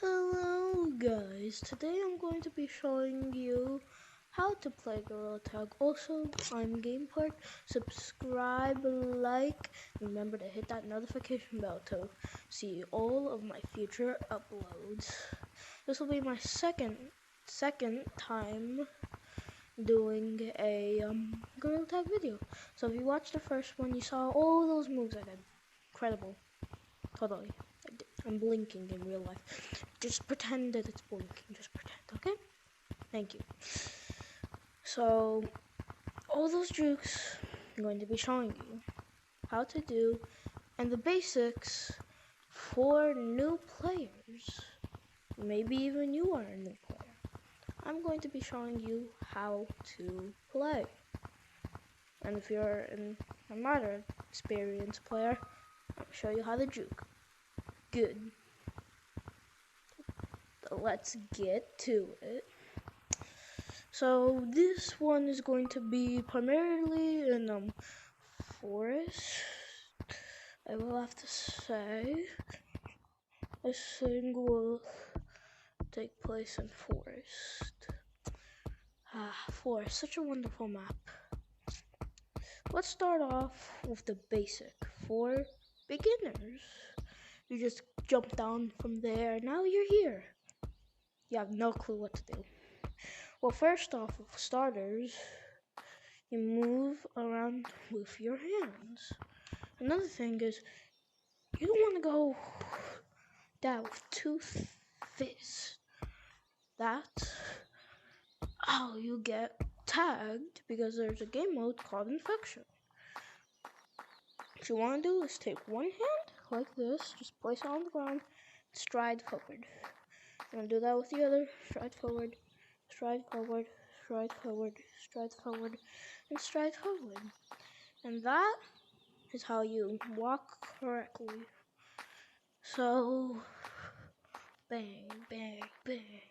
Hello guys, today I'm going to be showing you how to play Gorilla Tag. Also, I'm GamePark. Subscribe, like, and remember to hit that notification bell to see all of my future uploads. This will be my second time doing a Gorilla Tag video. So if you watched the first one, you saw all those moves I did. Incredible. Totally. I'm blinking in real life. Just pretend that it's blinking. Just pretend, okay? Thank you. So, all those jukes I'm going to be showing you how to do and the basics for new players. Maybe even you are a new player. I'm going to be showing you how to play. And if you're a moderate experienced player, I'll show you how to juke. Good. Let's get to it. So this one is going to be primarily in forest. I will have to say this thing will take place in forest. Forest, such a wonderful map. Let's start off with the basic for beginners. You just jump down from there. Now you're here. You have no clue what to do. Well, first off, with starters, you move around with your hands. Another thing is, you don't want to go down with two fists. That's how you get tagged, because there's a game mode called Infection. What you want to do is take one hand, like this, just place it on the ground, stride forward. I'm going to do that with the other, stride forward, stride forward, stride forward, stride forward, and stride forward. And that is how you walk correctly. So, bang, bang, bang.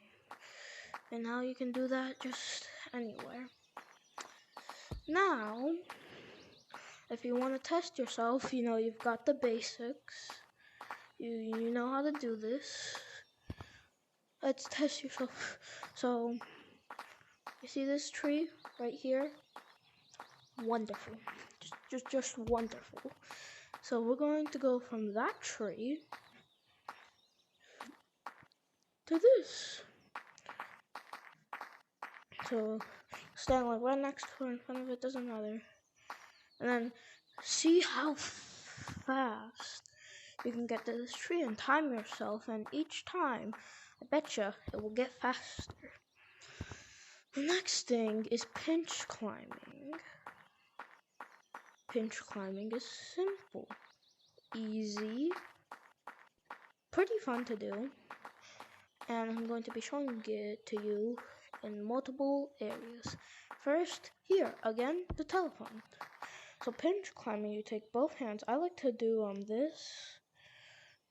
And now you can do that just anywhere. Now, if you want to test yourself, you know you've got the basics. You know how to do this. Let's test yourself. So, you see this tree right here? Wonderful. Just wonderful. So we're going to go from that tree to this. So stand like right next to it, in front of it, doesn't matter. And then see how fast you can get to this tree and time yourself, and each time, I betcha, it will get faster. The next thing is pinch climbing. Pinch climbing is simple, easy, pretty fun to do, and I'm going to be showing it to you in multiple areas. First, here, again, the telephone. So pinch climbing, you take both hands. I like to do this.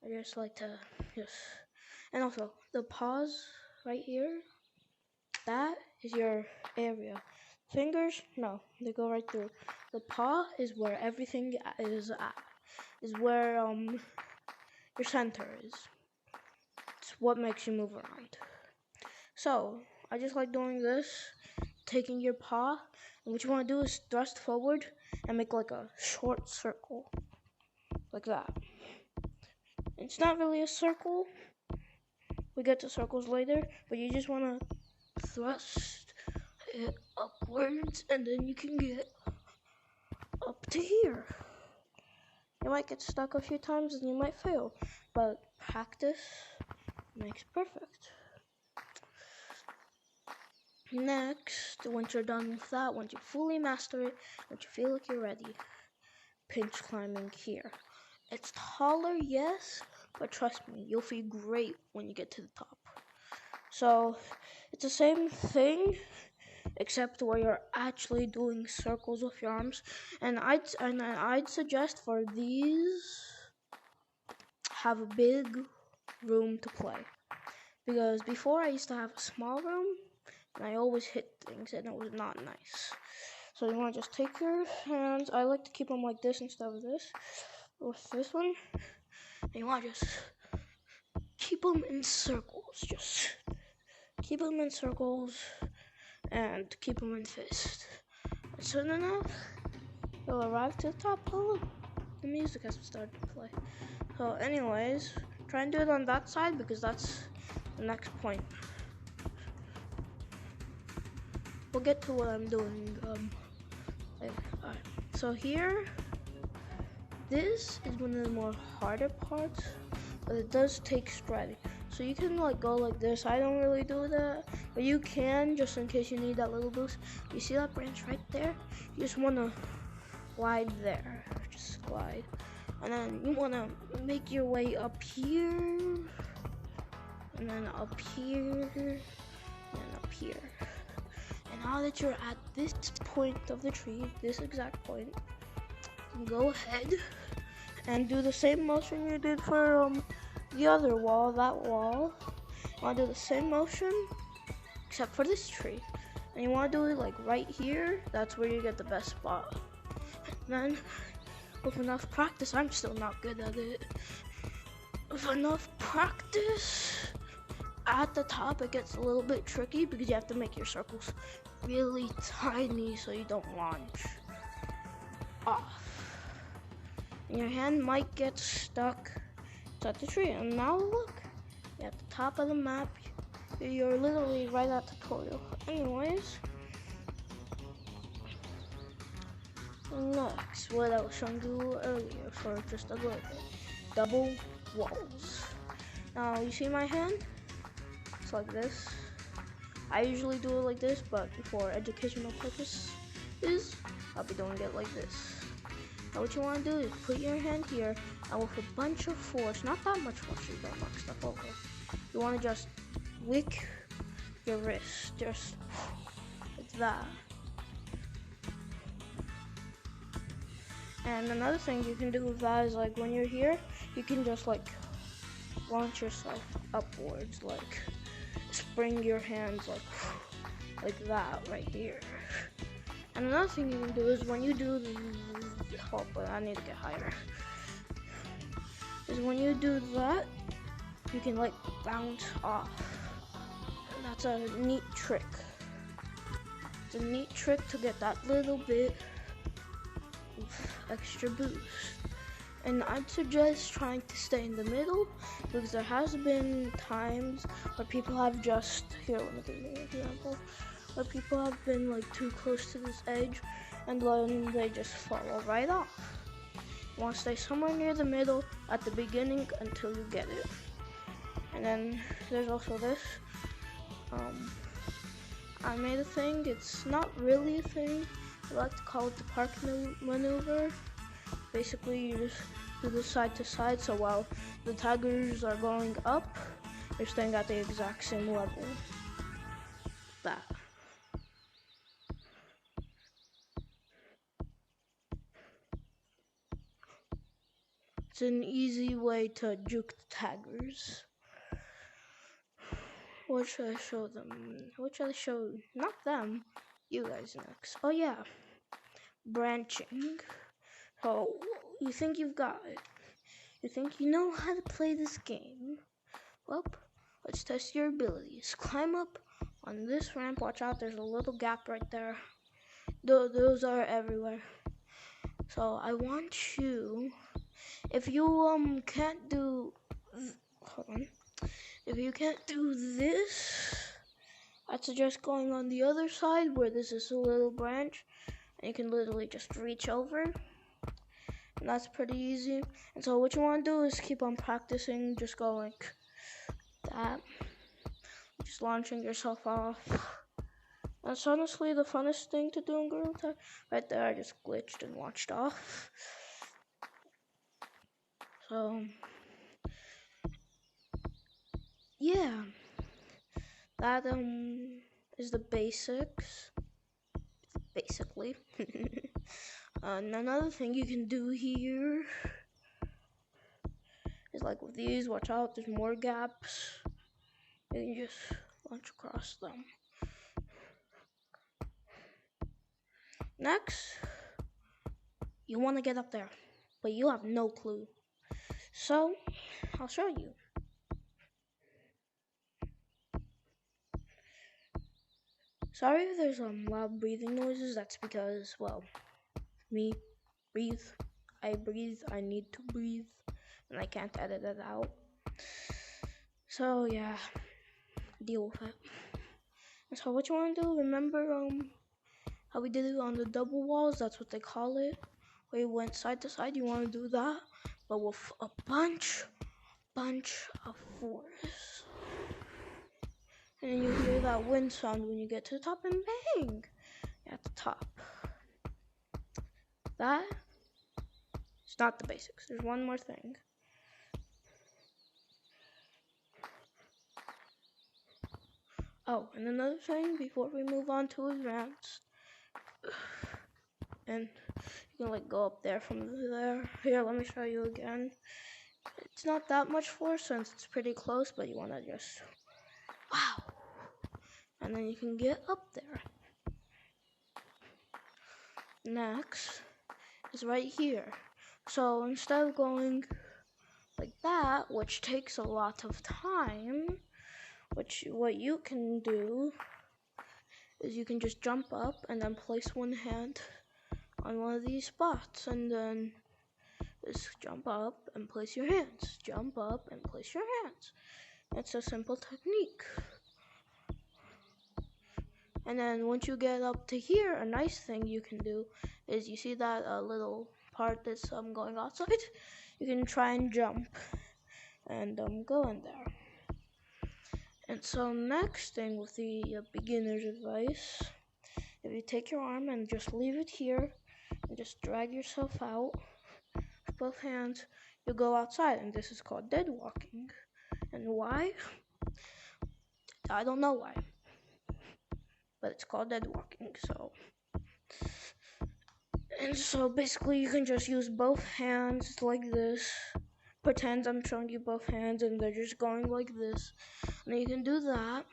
I just like to and also the paws right here, that is your area. Fingers, no, they go right through. The paw is where everything is at, is where your center is. It's what makes you move around. So I just like doing this, taking your paw, and what you want to do is thrust forward and make like a short circle, like that. It's not really a circle. We get to circles later, but you just want to thrust it upwards, and then you can get up to here. You might get stuck a few times and you might fail, but practice makes perfect. Next, once you're done with that, once you fully master it, once you feel like you're ready, pinch climbing here. It's taller, yes, but trust me, you'll feel great when you get to the top. So, it's the same thing, except where you're actually doing circles with your arms. And I'd suggest for these, have a big room to play. Because before I used to have a small room, and I always hit things, and it was not nice. So you want to just take your hands. I like to keep them like this instead of this. With this one, and you want to just keep keep them in circles. Just keep them in circles and keep them in fist. And soon enough, you'll arrive to the top. Oh, the music has started to play. So anyways, try and do it on that side because that's the next point. We'll get to what I'm doing. Alright. So here, this is one of the more harder parts, but it does take strategy. So you can like go like this. I don't really do that, but you can just in case you need that little boost. You see that branch right there? You just want to glide there. Just glide. And then you want to make your way up here, and then up here, and up here. And now that you're at this point of the tree, this exact point, go ahead and do the same motion you did for the other wall, that wall. You want to do the same motion, except for this tree. And you want to do it like right here, that's where you get the best spot. And then, with enough practice, I'm still not good at it. With enough practice, at the top it gets a little bit tricky because you have to make your circles really tiny so you don't launch off. And your hand might get stuck at the tree. And now look, you're at the top of the map. You're literally right at tutorial. Anyways, next, what I was showing you earlier for just a little bit, double walls. Now you see my hand? It's like this. I usually do it like this, but for educational purposes, I'll be doing it like this. Now what you want to do is put your hand here, and with a bunch of force, not that much force, you don't knock stuff over. You want to just wick your wrist, just like that. And another thing you can do with that is like when you're here, you can just like launch yourself upwards, like spring your hands like that right here. And another thing you can do is when you do but I need to get higher. Is when you do that, you can like bounce off. And that's a neat trick. It's a neat trick to get that little bit of extra boost. And I'd suggest trying to stay in the middle because there has been times where people have just, here, let me give you an example, where people have been like too close to this edge and then they just fall right off. You want to stay somewhere near the middle at the beginning until you get it. And then there's also this. I made a thing, it's not really a thing. I like to call it the park maneuver. Basically, you just do this side to side, so while the tigers are going up, you're staying at the exact same level. That. It's an easy way to juke the tigers. What should I show them? What should I show? Not them. You guys next. Oh yeah. Branching. So, you think you've got it. You think you know how to play this game. Well, let's test your abilities. Climb up on this ramp. Watch out, there's a little gap right there. Those are everywhere. So, I want you, if you can't do, hold on. If you can't do this, I'd suggest going on the other side where this is a little branch. And you can literally just reach over. And that's pretty easy. And so what you want to do is keep on practicing. Just go like that. Just launching yourself off. That's honestly the funnest thing to do in Gorilla Tag. Right there, I just glitched and launched off. So, yeah. That is the basics. Basically. And another thing you can do here is like with these, watch out, there's more gaps. You can just launch across them. Next, you want to get up there, but you have no clue. So, I'll show you. Sorry if there's loud breathing noises. That's because, well, me breathe. I breathe. I need to breathe, and I can't edit it out. So yeah, deal with it. So what you want to do? Remember how we did it on the double walls? That's what they call it. Where you went side to side. You want to do that, but with a bunch of force. And then you hear that wind sound when you get to the top, and bang, you're at the top. That is not the basics. There's one more thing. Oh, and another thing before we move on to advanced, and you can like go up there from there. Here, let me show you again. It's not that much force since it's pretty close, but you want to just, wow. And then you can get up there. Next is right here. So instead of going like that, which takes a lot of time, what you can do is you can just jump up and then place one hand on one of these spots, and then just jump up and place your hands. Jump up and place your hands. It's a simple technique. And then once you get up to here, a nice thing you can do is you see that little part that's going outside? You can try and jump and go in there. And so next thing with the beginner's advice, if you take your arm and just leave it here and just drag yourself out with both hands, you'll go outside, and this is called dead walking. And why? I don't know why, but it's called dead walking. So basically you can just use both hands like this. Pretend I'm showing you both hands and they're just going like this. And then you can do that.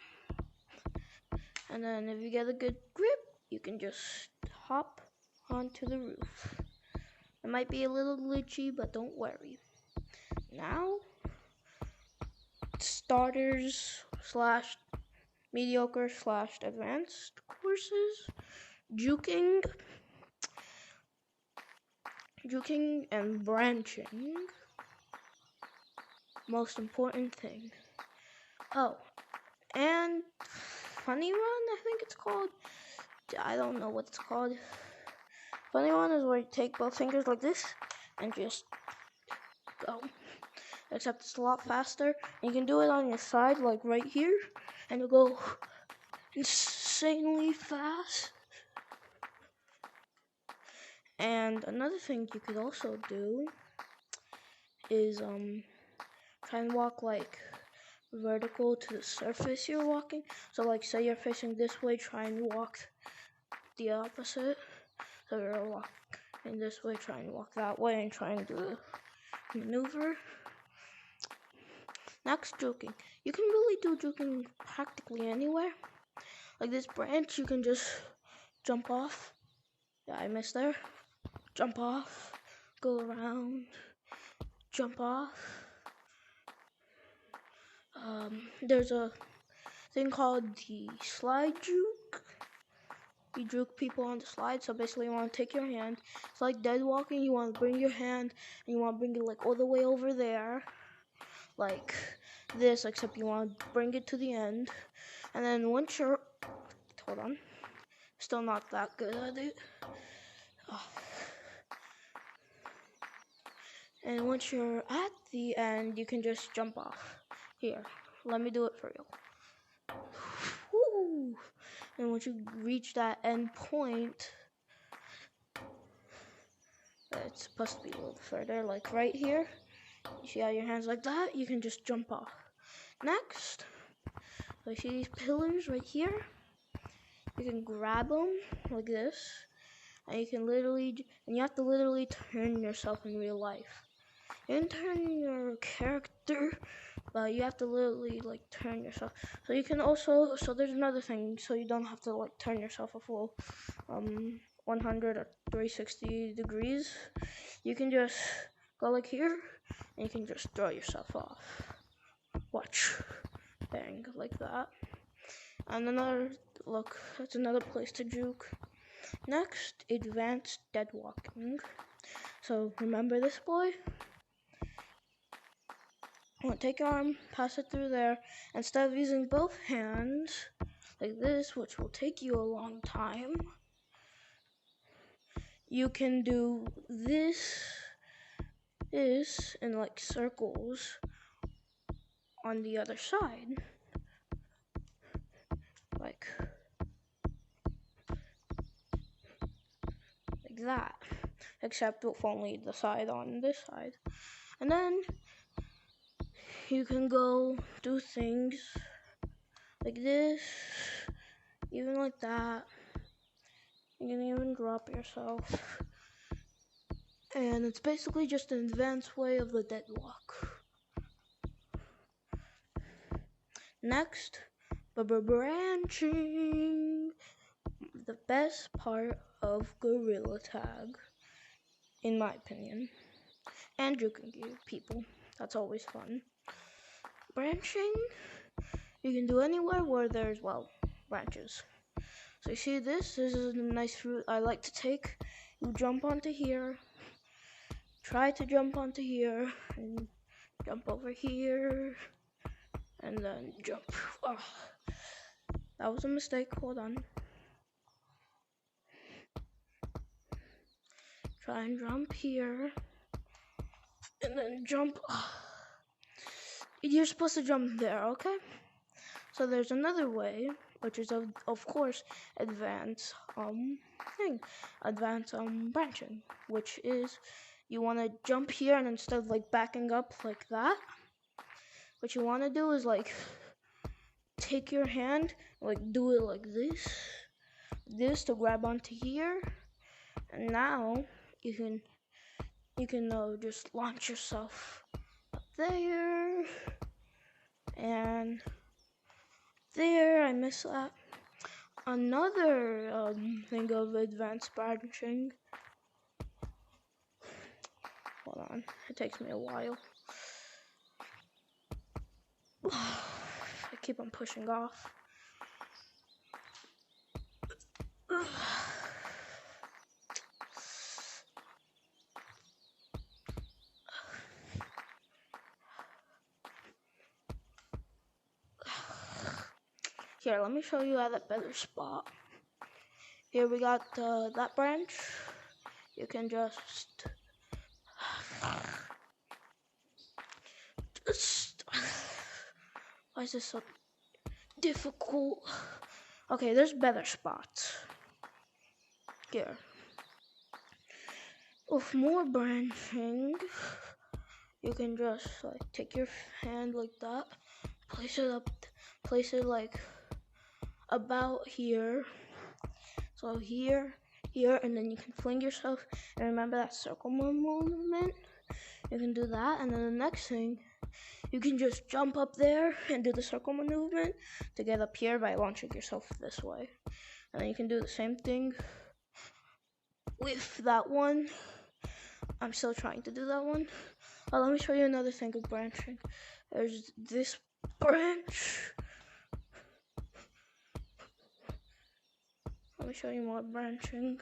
And then if you get a good grip, you can just hop onto the roof. It might be a little glitchy, but don't worry. Now, starters / mediocre / advanced courses, juking and branching. Most important thing. Oh, and funny run, I think it's called. I don't know what it's called. Funny run is where you take both fingers like this and just go. Except it's a lot faster. And you can do it on your side, like right here, and you'll go insanely fast. And another thing you could also do is try and walk like vertical to the surface you're walking. So like say you're facing this way, try and walk the opposite. So you're walking this way, try and walk that way and try and do the maneuver. Next, juking. You can really do juking practically anywhere. Like this branch, you can just jump off. Yeah, I missed there. Jump off, go around, jump off. There's a thing called the slide juke. You juke people on the slide. So basically you want to take your hand. It's like dead walking. You want to bring your hand and you want to bring it like all the way over there. Like this, except you want to bring it to the end. And then once you're, hold on, still not that good at it. And once you're at the end, you can just jump off. Here, let me do it for you. Woo! And once you reach that end point, it's supposed to be a little further, like right here. You see how your hands like that? You can just jump off. Next, so you see these pillars right here? You can grab them like this, and you can literally, and you have to literally turn yourself in real life. You can turn your character, but you have to literally like turn yourself. So you can also, so there's another thing, so you don't have to like turn yourself a full 100 or 360 degrees. You can just go like here, and you can just throw yourself off. Watch, bang, like that. And another look, that's another place to juke. Next, advanced dead walking. So remember this boy? Take your arm, pass it through there. Instead of using both hands like this, which will take you a long time, you can do this in like circles on the other side. Like that. Except with only the side on this side. And then you can go do things like this, even like that. You can even drop yourself. And it's basically just an advanced way of the dead walk. Next, branching. The best part of Gorilla Tag, in my opinion. And juking people. That's always fun. Branching, you can do anywhere where there's, well, branches. So you see this is a nice route I like to take. You jump onto here, try to jump onto here, and jump over here, and then jump. Oh, that was a mistake, hold on. Try and jump here, and then jump. You're supposed to jump there, okay? So there's another way, which is of course advanced branching, which is you want to jump here, and instead of like backing up like that, what you want to do is like take your hand, like do it like this to grab onto here, and now you can just launch yourself up there, and there. I missed that. Another thing of advanced branching. Hold on, it takes me a while. I keep on pushing off. Here, let me show you at a better spot. Here we got that branch. You can just why is this so difficult? Okay, there's better spots. Here. With more branching, you can just like take your hand like that, place it like about here. So here, and then you can fling yourself. And remember that circle movement? You can do that, and then the next thing, you can just jump up there and do the circle movement to get up here by launching yourself this way. And then you can do the same thing with that one. I'm still trying to do that one. Let me show you another thing of branching. There's this branch. Let me show you more branching.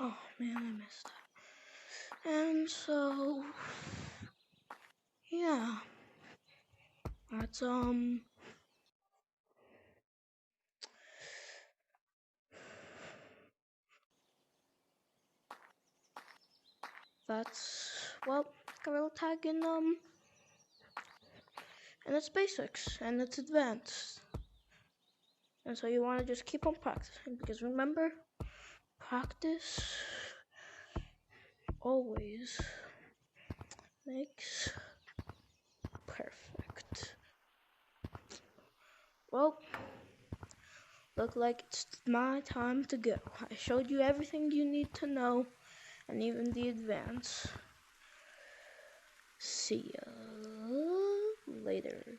Oh man, I missed that. And so, yeah, that's well, Gorilla Tag and it's basics and it's advanced. And so you want to just keep on practicing, because remember, practice always makes perfect. Well, look like it's my time to go. I showed you everything you need to know, and even the advance. See ya later.